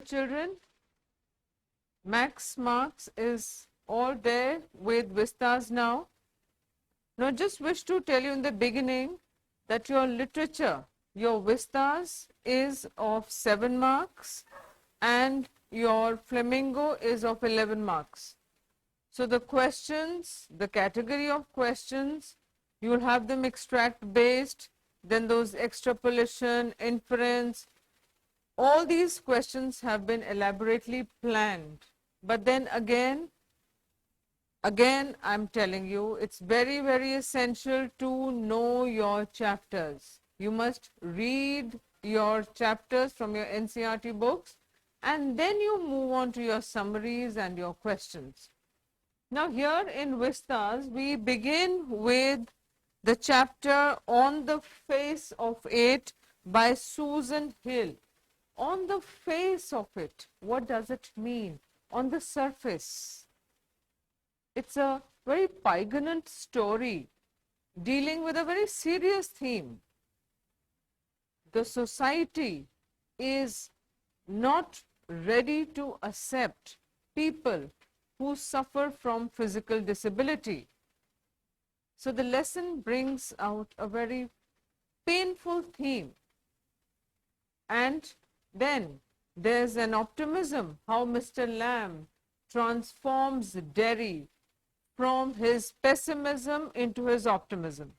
children, Maxx Marks is all there with Vistas now. Now just wish to tell you in the beginning that your literature, your Vistas is of 7 marks and your Flamingo is of 11 marks. So the questions, the category of questions, you will have them extract based, then those extrapolation, inference, all these questions have been elaborately planned. But then again I'm telling you, it's very, very essential to know your chapters. You must read your chapters from your NCERT books and then you move on to your summaries and your questions. Now here in Vistas, we begin with the chapter On the Face of It by Susan Hill. On the face of it, what does it mean? On the surface. It's a very poignant story dealing with a very serious theme. The society is not ready to accept people who suffer from physical disability. So the lesson brings out a very painful theme. And then there's an optimism, how Mr. Lamb transforms Derry from his pessimism into his optimism.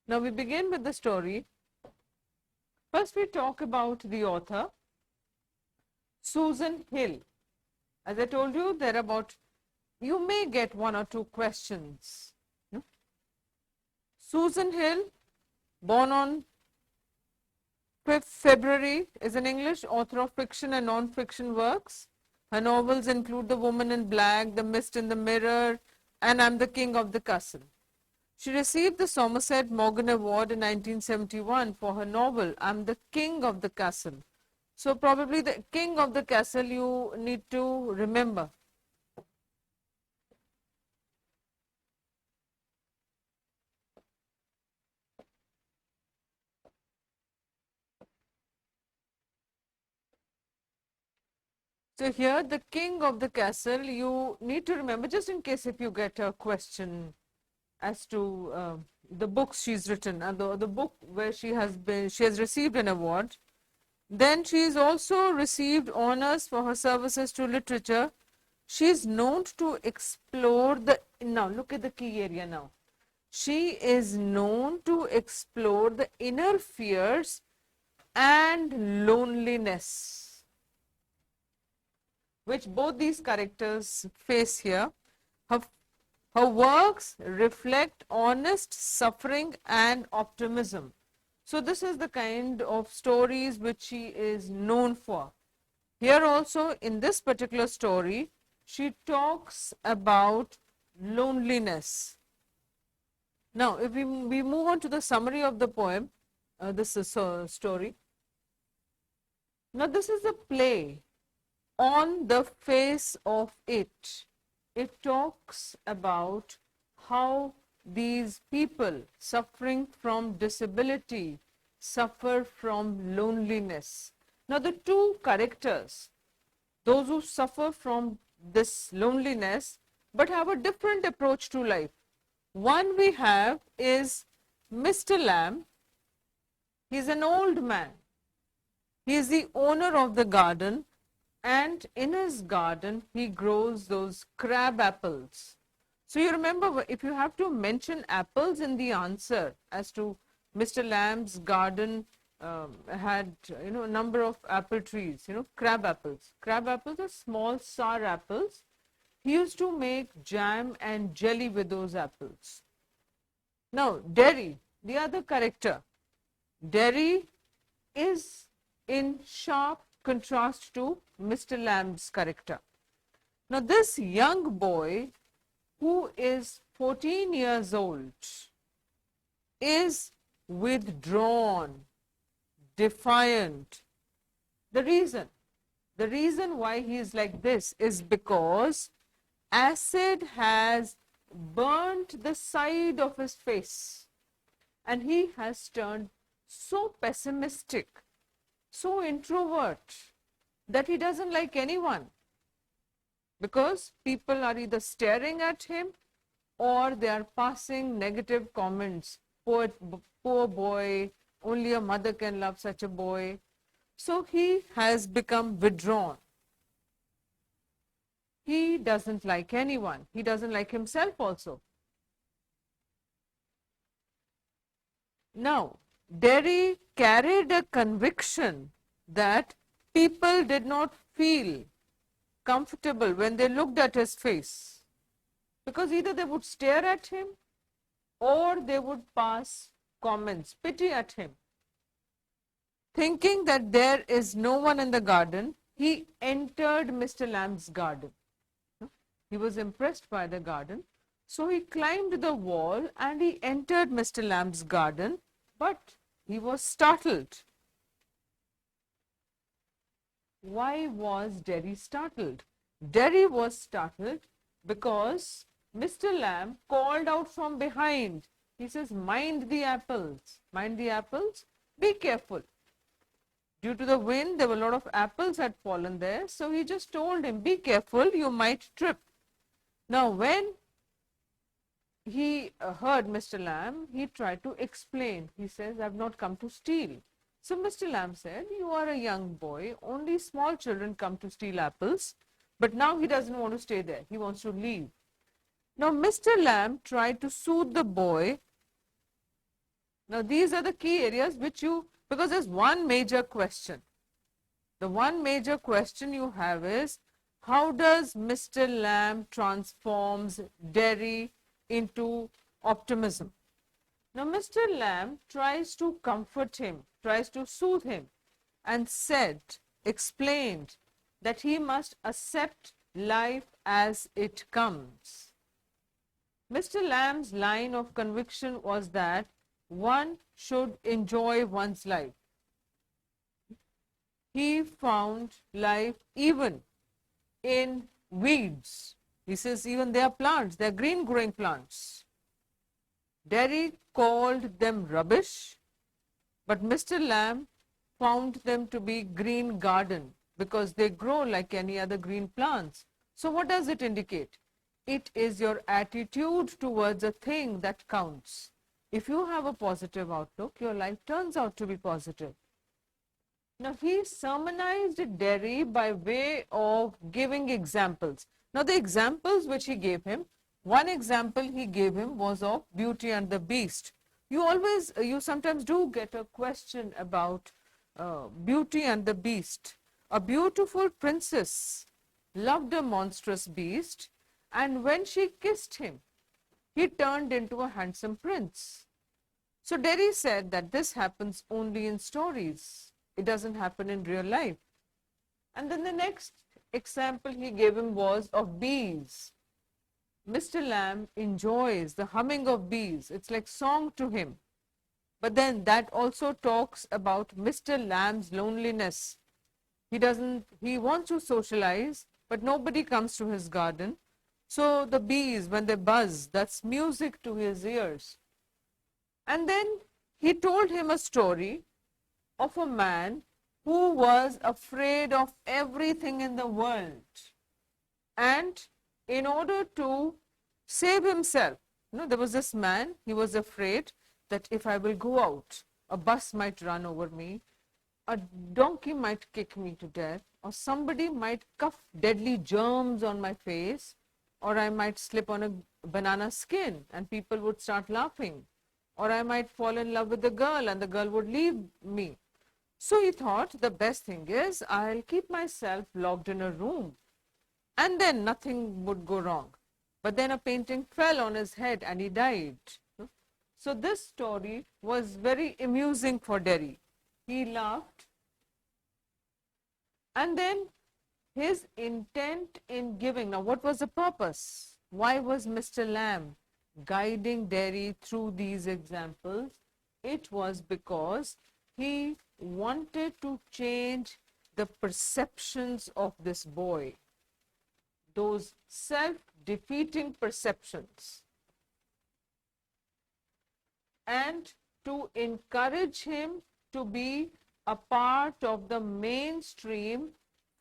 Now we begin with the story. First we talk about the author, Susan Hill. As I told you, there are about, you may get 1 or 2 questions. Susan Hill, born on 5th February, is an English author of fiction and non-fiction works. Her novels include The Woman in Black, The Mist in the Mirror, and I'm the King of the Castle. She received the Somerset Maugham Award in 1971 for her novel, I'm the King of the Castle. So probably the King of the Castle you need to remember. So here the King of the Castle you need to remember, just in case if you get a question as to the books she's written and the book where she has received an award. Then she is also received honors for her services to literature. She is known to explore now look at the key area now. She is known to explore the inner fears and loneliness, which both these characters face here. Her works reflect honest suffering and optimism. So this is the kind of stories which she is known for. Here also in this particular story, she talks about loneliness. Now if we move on to the summary of the poem, this is a story. Now this is a play, On the Face of It. It talks about how these people suffering from disability suffer from loneliness. Now the 2 characters, those who suffer from this loneliness but have a different approach to life. One we have is Mr. Lamb. He is an old man. He is the owner of the garden, and in his garden he grows those crab apples. So you remember, if you have to mention apples in the answer as to Mr. Lamb's garden had a number of apple trees, crab apples. Crab apples are small sour apples. He used to make jam and jelly with those apples. Now Derry, the other character, Derry is in sharp contrast to Mr. Lamb's character. Now this young boy, who is 14 years old, is withdrawn, defiant. The reason why he is like this is because acid has burnt the side of his face and he has turned so pessimistic so introvert that he doesn't like anyone, because people are either staring at him or they are passing negative comments. Poor boy, only a mother can love such a boy. So he has become withdrawn. He doesn't like anyone. He doesn't like himself also. Now, Derry carried a conviction that people did not feel comfortable when they looked at his face, because either they would stare at him or they would pass comments, pity at him. Thinking that there is no one in the garden, he entered Mr. Lamb's garden. He was impressed by the garden, so he climbed the wall and he entered Mr. Lamb's garden, but he was startled. Why was Derry startled? Derry was startled because Mr. Lamb called out from behind. He says, mind the apples. Mind the apples? Be careful. Due to the wind, there were a lot of apples had fallen there. So he just told him, be careful, you might trip. Now, when he heard Mr. Lamb, he tried to explain. He says, I've not come to steal. So Mr. Lamb said, you are a young boy, only small children come to steal apples. But now he doesn't want to stay there. He wants to leave. Now Mr. Lamb tried to soothe the boy. Now these are the key areas which because there's one major question. The one major question you have is, how does Mr. Lamb transforms Derry into optimism? Now Mr. Lamb tries to comfort him, tries to soothe him, and explained that he must accept life as it comes. Mr. Lamb's line of conviction was that one should enjoy one's life. He found life even in weeds. He says even they are plants, they are green growing plants. Derry called them rubbish, but Mr. Lamb found them to be green garden because they grow like any other green plants. So what does it indicate? It is your attitude towards a thing that counts. If you have a positive outlook, your life turns out to be positive. Now he sermonized Derry by way of giving examples. Now the examples which he gave him, one example he gave him was of Beauty and the Beast. You sometimes do get a question about Beauty and the Beast. A beautiful princess loved a monstrous beast, and when she kissed him, he turned into a handsome prince. So Derry said that this happens only in stories. It doesn't happen in real life. And then the next example he gave him was of bees. Mr. Lamb enjoys the humming of bees. It's like song to him. But then that also talks about Mr. Lamb's loneliness. He wants to socialize, but nobody comes to his garden. So the bees, when they buzz, that's music to his ears. And then he told him a story of a man who was afraid of everything in the world. And in order to save himself, there was this man, he was afraid that if I will go out, a bus might run over me, a donkey might kick me to death, or somebody might cuff deadly germs on my face, or I might slip on a banana skin and people would start laughing, or I might fall in love with a girl and the girl would leave me. So he thought the best thing is I'll keep myself locked in a room and then nothing would go wrong. But then a painting fell on his head and he died. So this story was very amusing for Derry. He laughed. And then his intent in giving. Now what was the purpose? Why was Mr. Lamb guiding Derry through these examples? It was because he wanted to change the perceptions of this boy. Those self-defeating perceptions. And to encourage him to be a part of the mainstream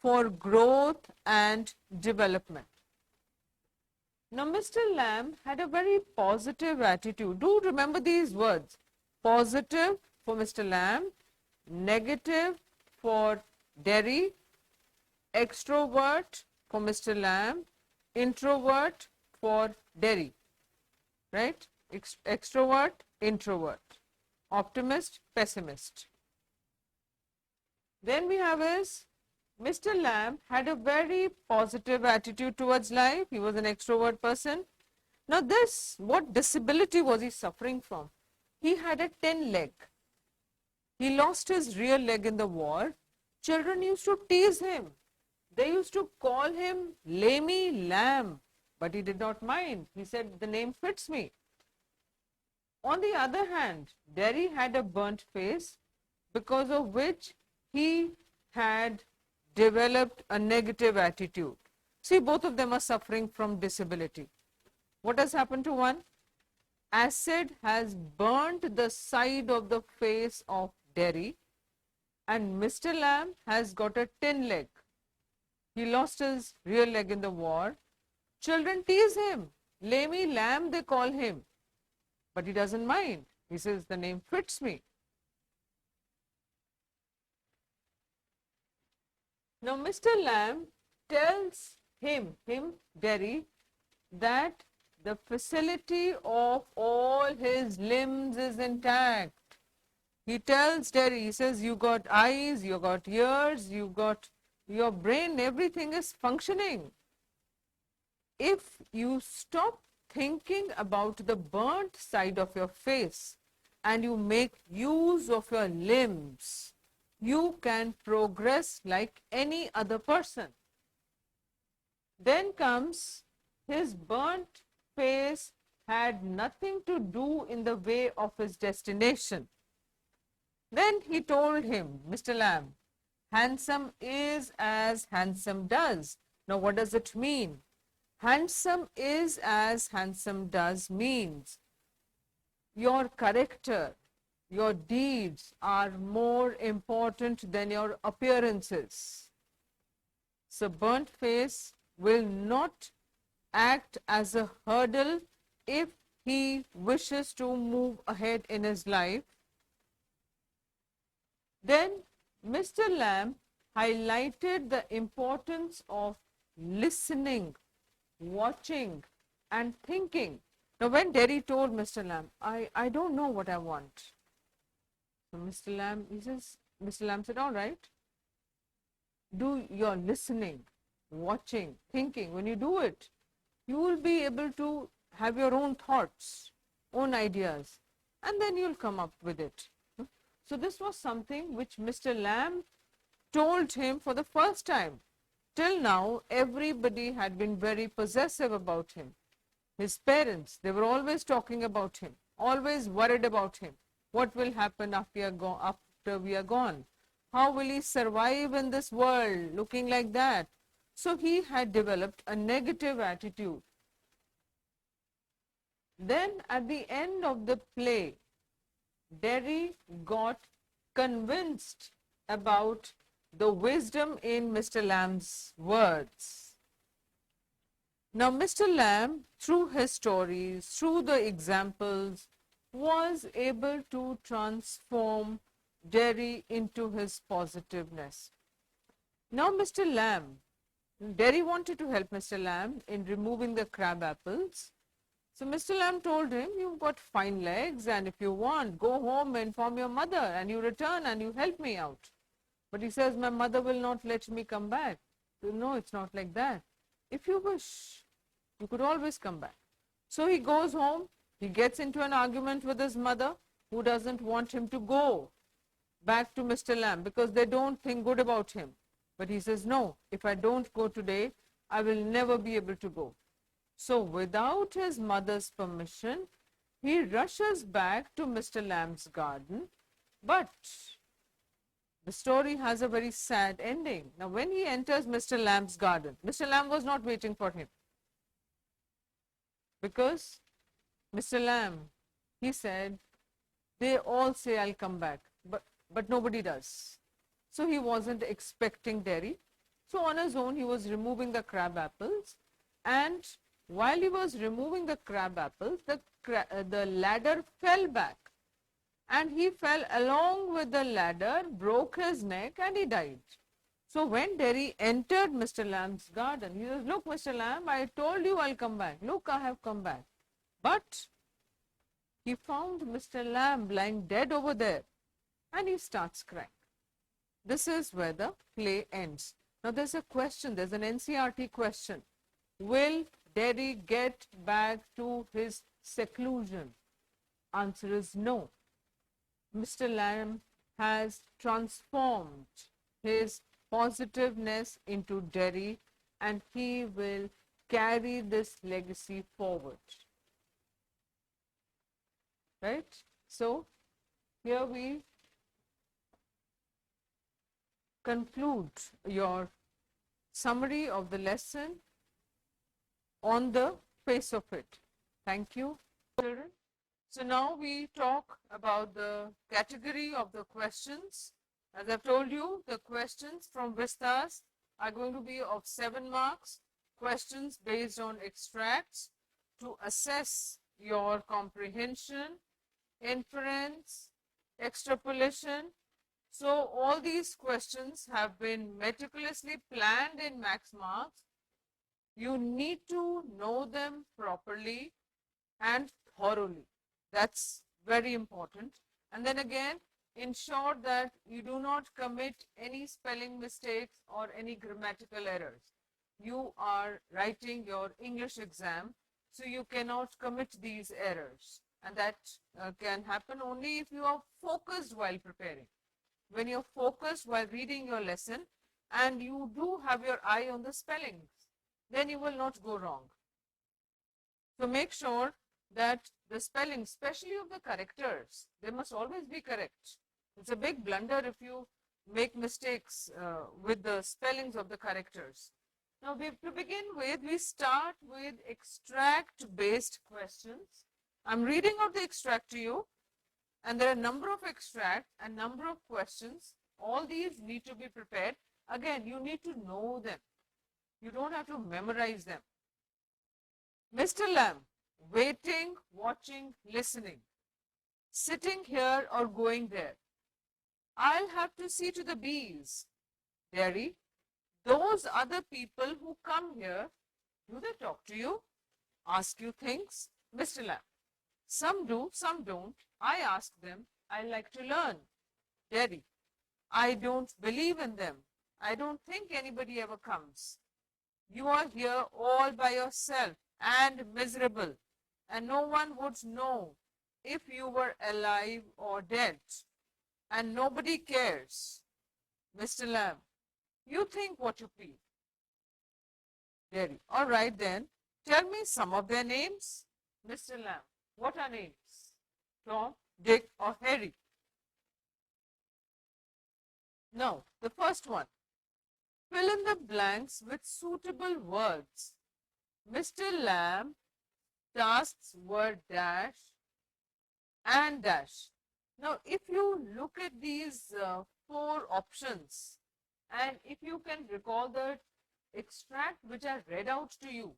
for growth and development. Now, Mr. Lamb had a very positive attitude. Do remember these words. Positive for Mr. Lamb, negative for Derry, extrovert for Mr. Lamb, introvert for Derry, right? Extrovert, introvert, optimist, pessimist. Then we have is Mr. Lamb had a very positive attitude towards life. He was an extrovert person. Now this, what disability was he suffering from? He had a 10 leg. He lost his rear leg in the war. Children used to tease him. They used to call him Lamey Lamb, but he did not mind. He said, the name fits me. On the other hand, Derry had a burnt face, because of which he had developed a negative attitude. See, both of them are suffering from disability. What has happened to one? Acid has burnt the side of the face of Derry, and Mr. Lamb has got a 10 leg. He lost his rear leg in the war. Children tease him. Lamey Lamb they call him. But he doesn't mind. He says, the name fits me. Now, Mr. Lamb tells him, Derry, that the facility of all his limbs is intact. He tells Derry, he says, you got eyes, you got ears, you got your brain, everything is functioning. If you stop thinking about the burnt side of your face and you make use of your limbs, you can progress like any other person. Then comes his burnt face had nothing to do in the way of his destination. Then he told him, Mr. Lamb, handsome is as handsome does. Now what does it mean? Handsome is as handsome does means your character, your deeds are more important than your appearances. So burnt face will not act as a hurdle if he wishes to move ahead in his life. Then Mr. Lamb highlighted the importance of listening, watching and thinking. Now when Derry told Mr. Lamb, I don't know what I want. So Mr. Lamb said, all right, do your listening, watching, thinking. When you do it, you will be able to have your own thoughts, own ideas, and then you'll come up with it. So this was something which Mr. Lamb told him for the first time. Till now, everybody had been very possessive about him. His parents, they were always talking about him, always worried about him. What will happen after we are gone? How will he survive in this world looking like that? So he had developed a negative attitude. Then at the end of the play, Derry got convinced about the wisdom in Mr. Lamb's words. Now Mr. Lamb, through his stories, through the examples, was able to transform Derry into his positiveness. Now Mr. Lamb, Derry wanted to help Mr. Lamb in removing the crab apples. So Mr. Lamb told him, you've got fine legs, and if you want, go home, inform your mother, and you return and you help me out. But he says, my mother will not let me come back. No, it's not like that. If you wish, you could always come back. So he goes home, he gets into an argument with his mother, who doesn't want him to go back to Mr. Lamb because they don't think good about him. But he says, no, if I don't go today, I will never be able to go. So without his mother's permission, he rushes back to Mr. Lamb's garden, but the story has a very sad ending. Now when he enters Mr. Lamb's garden, Mr. Lamb was not waiting for him, because Mr. Lamb, he said, they all say I'll come back, but but nobody does. So he wasn't expecting Derry. So on his own, he was removing the crab apples, and while he was removing the crab apples, the ladder fell back, and he fell along with the ladder, broke his neck, and he died. So when Derry entered Mr. Lamb's garden, he says, "Look, Mr. Lamb, I told you I'll come back. Look, I have come back." But he found Mr. Lamb lying dead over there, and he starts crying. This is where the play ends. Now there's a question, there's an NCERT question. Will Derry get back to his seclusion? Answer is no. Mr. Lamb has transformed his positiveness into Derry, and he will carry this legacy forward. Right? So here we conclude your summary of the lesson on the face of it. Thank you, children. So now we talk about the category of the questions. As I've told you, the questions from Vistas are going to be of 7 marks, questions based on extracts to assess your comprehension, inference, extrapolation. So all these questions have been meticulously planned in Maxx marks. You need to know them properly and thoroughly. That's very important. And then again, ensure that you do not commit any spelling mistakes or any grammatical errors. You are writing your English exam, so you cannot commit these errors. And that can happen only if you are focused while preparing. When you're focused while reading your lesson and you do have your eye on the spellings, then you will not go wrong. So make sure that the spelling, especially of the characters, they must always be correct. It's a big blunder if you make mistakes with the spellings of the characters. Now, to begin with, we start with extract-based questions. I'm reading out the extract to you, and there are a number of extracts and number of questions. All these need to be prepared. Again, you need to know them. You don't have to memorize them. Mr. Lamb, waiting, watching, listening, sitting here or going there. I'll have to see to the bees. Derry, those other people who come here, do they talk to you? Ask you things? Mr. Lamb, some do, some don't. I ask them. I like to learn. Derry, I don't believe in them. I don't think anybody ever comes. You are here all by yourself and miserable, and no one would know if you were alive or dead, and nobody cares. Mr. Lamb, you think what you please. Derry, all right then, tell me some of their names. Mr. Lamb, what are names? Tom, Dick, or Harry? Now, the first one. Fill in the blanks with suitable words. Mr. Lamb tasks were dash and dash. Now, if you look at these 4 options, and if you can recall the extract which I read out to you,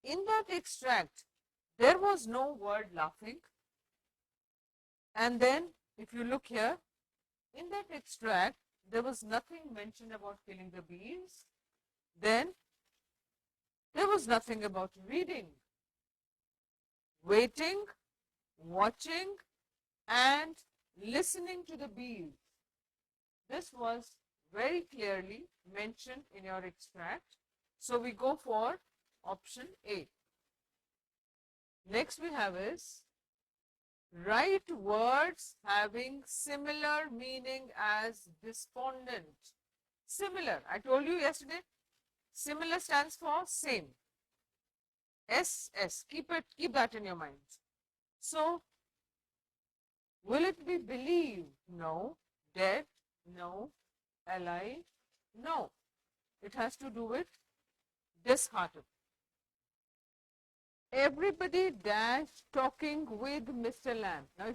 in that extract, there was no word laughing. And then, if you look here, in that extract, there was nothing mentioned about killing the bees. Then, there was nothing about reading, waiting, watching, and listening to the bees. This was very clearly mentioned in your extract. So, we go for option A. Next we have is, write words having similar meaning as despondent. Similar, I told you yesterday, similar stands for same. SS, keep that in your mind. So, will it be believed? No. Dead? No. Alive? No. It has to do with disheartened. Everybody dash talking with Mr. Lamb. Now,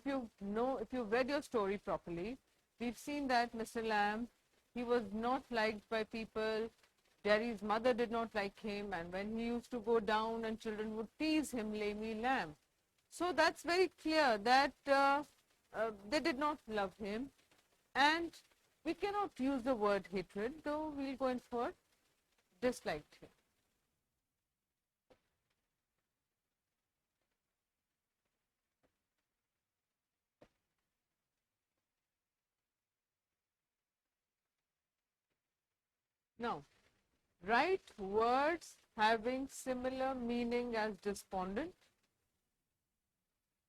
if you've read your story properly, We've seen that Mr. Lamb, he was not liked by people. Jerry's mother did not like him, and when he used to go down and children would tease him, "Lamy lamb." So that's very clear that they did not love him, and we cannot use the word hatred, though we'll go in for disliked him. Now, write words having similar meaning as despondent.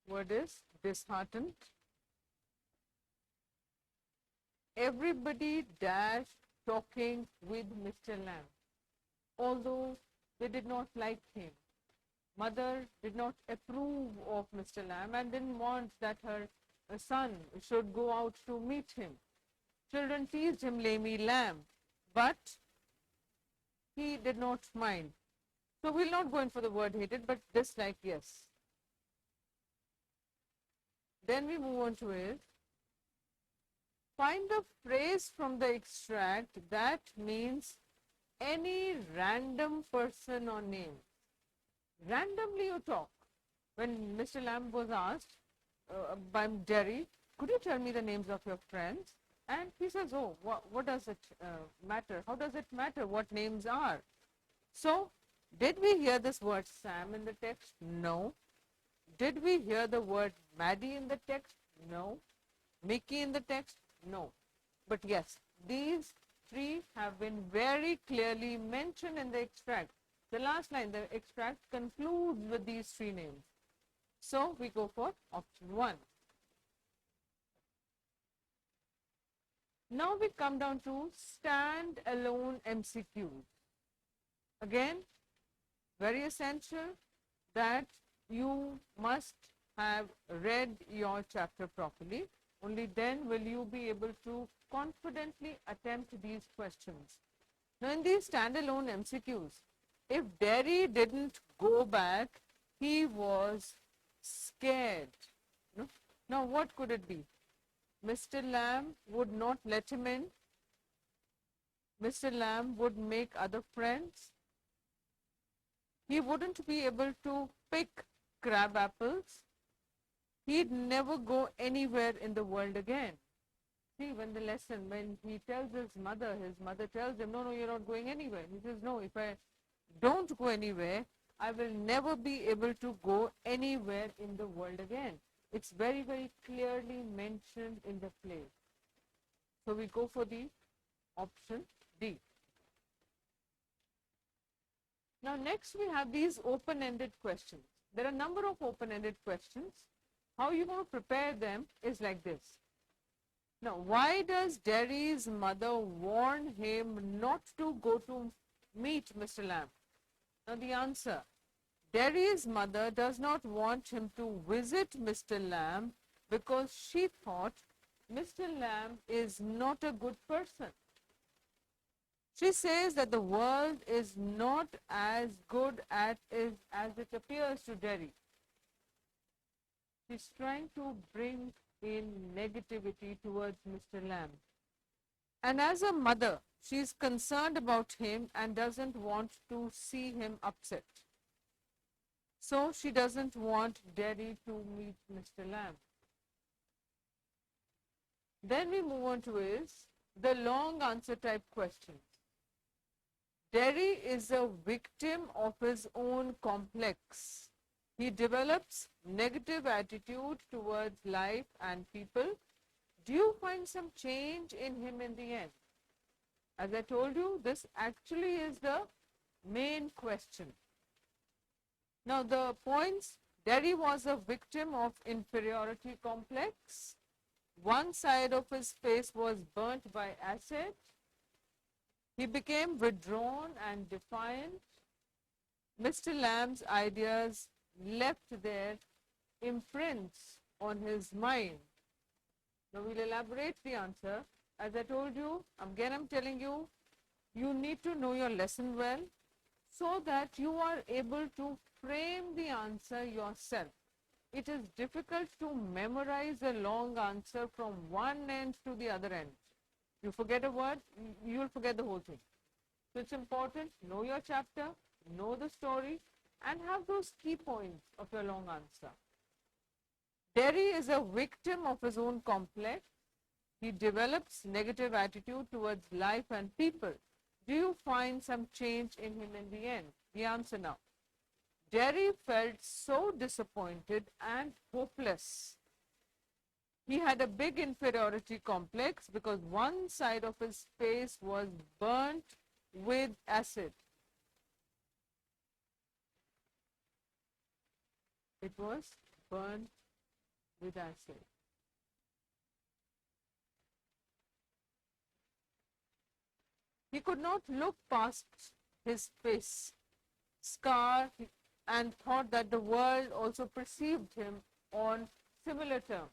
Word is disheartened. Everybody dashed talking with Mr. Lamb, although they did not like him. Mother did not approve of Mr. Lamb and didn't want that her son should go out to meet him. Children teased him "Lamy lamb," but he did not mind. So we'll not go in for the word hated, but dislike, yes. Then we move on to it. Find a phrase from the extract that means any random person or name. Randomly you talk. When Mr. Lamb was asked by Jerry, "Could you tell me the names of your friends?" And he says, "Oh, what does it matter? How does it matter what names are?" So, did we hear this word Sam in the text? No. Did we hear the word Maddie in the text? No. Mickey in the text? No. But yes, these three have been very clearly mentioned in the extract. The last line, the extract concludes with these three names. So we go for option 1. Now we come down to stand-alone MCQs. Again, very essential that you must have read your chapter properly. Only then will you be able to confidently attempt these questions. Now in these standalone MCQs, if Derry didn't go back, he was scared. No? Now what could it be? Mr. Lamb would not let him in. Mr. Lamb would make other friends. He wouldn't be able to pick crab apples. He'd never go anywhere in the world again. See, when he tells his mother tells him, "No, you're not going anywhere." He says, "No, if I don't go anywhere, I will never be able to go anywhere in the world again." It's very, very clearly mentioned in the play. So we go for the option D. Now next we have these open-ended questions. There are a number of open-ended questions. How you going to prepare them is like this. Now, why does Derry's mother warn him not to go to meet Mr. Lamb? Now the answer, Derry's mother does not want him to visit Mr. Lamb because she thought Mr. Lamb is not a good person. She says that the world is not as good as it appears to Derry. She's trying to bring in negativity towards Mr. Lamb. And as a mother, she's concerned about him and doesn't want to see him upset. So she doesn't want Derry to meet Mr. Lamb. Then we move on to the long answer type questions. Derry is a victim of his own complex. He develops negative attitude towards life and people. Do you find some change in him in the end? As I told you, this actually is the main question. Now the points, Derry was a victim of inferiority complex. One side of his face was burnt by acid. He became withdrawn and defiant. Mr. Lamb's ideas left their imprints on his mind. Now we'll elaborate the answer. As I told you, again I'm telling you, you need to know your lesson well so that you are able to frame the answer yourself. it is difficult to memorize a long answer from one end to the other end. You forget a word, you will forget the whole thing. So it's important, know your chapter, know the story, and have those key points of your long answer. Derry is a victim of his own complex. He develops negative attitude towards life and people. Do you find some change in him in the end? The answer now. Derry felt so disappointed and hopeless. He had a big inferiority complex because one side of his face was burnt with acid. It was burnt with acid. He could not look past his face scar and thought that the world also perceived him on similar terms.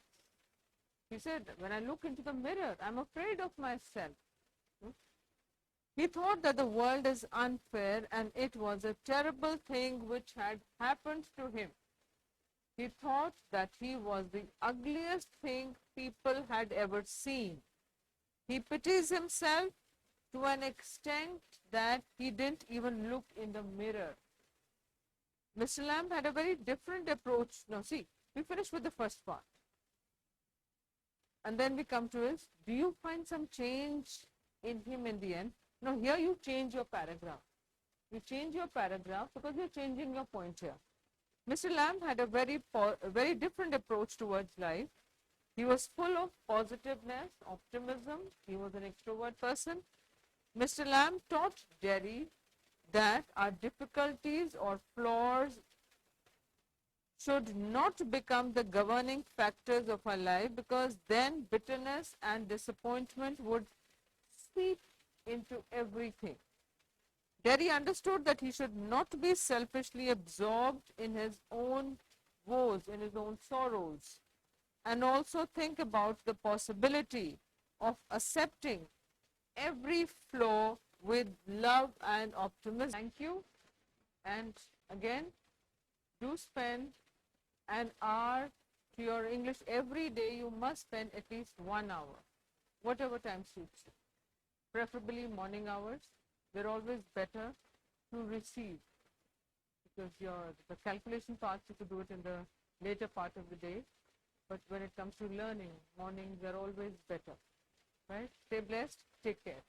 He said, when I look into the mirror, I'm afraid of myself. He thought that the world is unfair and it was a terrible thing which had happened to him. He thought that he was the ugliest thing people had ever seen. He pities himself to an extent that he didn't even look in the mirror. Mr. Lamb had a very different approach. Now see, we finished with the first part. And then we come to his, do you find some change in him in the end? Now here you change your paragraph. You change your paragraph because you're changing your point here. Mr. Lamb had a very different approach towards life. He was full of positiveness, optimism. He was an extrovert person. Mr. Lamb taught Derry that our difficulties or flaws should not become the governing factors of our life, because then bitterness and disappointment would seep into everything. Derry understood that he should not be selfishly absorbed in his own woes, in his own sorrows, and also think about the possibility of accepting every flaw with love and optimism. Thank you. And again, do spend an hour to your English every day. You must spend at least 1 hour, whatever time suits you. Preferably morning hours. They're always better to receive, because the calculation parts you could do it in the later part of the day, but when it comes to learning, mornings are always better. Right? Stay blessed. Take care.